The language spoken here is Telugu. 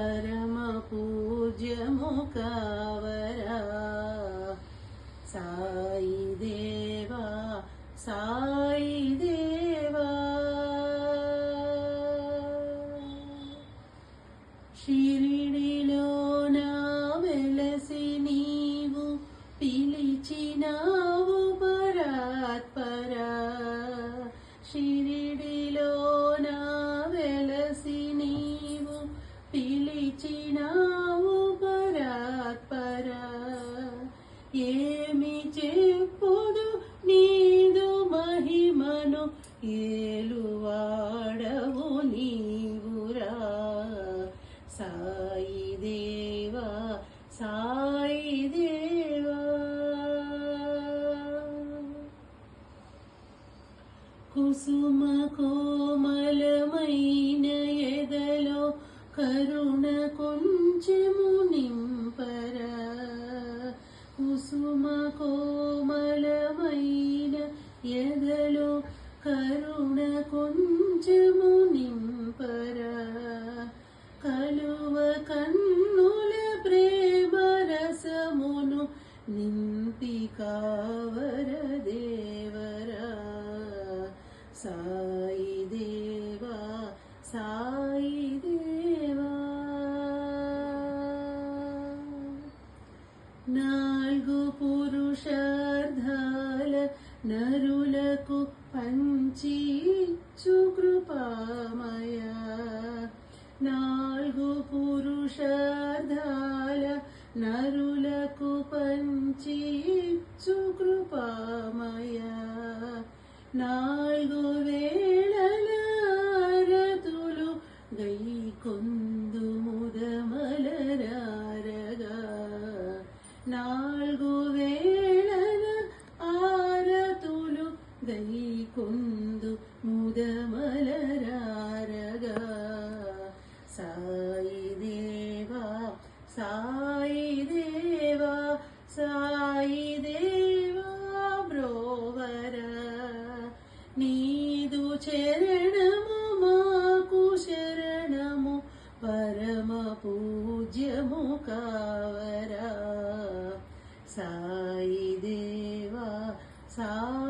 పరమ పూజ్యము కావరా సాయి దేవా సాయి దేవా. షిరిడిలో నా వెలసి నీవు పిలిచినావు పరాత్పరా. షిరిడిలో నా వెలసి నీవు పిలిచినావు పరాత్పరా. ఏమి చెప్పుదు నీదు మహిమను ఏలువాడవు నీవురా సాయి దేవా సాయి దేవా. కుసుమ కోమలమైన ఎదలో కరుణ కొంచెము నింపరా. కుసుమ కోమలమైన ఎదలో కరుణ కొంచెము నింపరా. కలువ కన్నుల ప్రేమ రసమును నింపి కావర దేవరా సాయి దేవా సాయి దేవా. నాలుగు పురుషార్థాల నరులకు పంచిచ్చు కృపామయ. నాలుగు పురుషార్థాల నరులకు పంచిచ్చు కృపామయ. నాలుగు వేళల ఆరతులు గైకొందు ముదమలరారగా. నాలుగు వేళల ఆరతులు గైకొందు ముదమలరారగా సాయి దేవా సాయి దేవా సాయి దేవా బ్రోవరా. నీదు చరణము మాకు శరణము పరమ పూజ్యము కావరా సాయి దేవా సాయి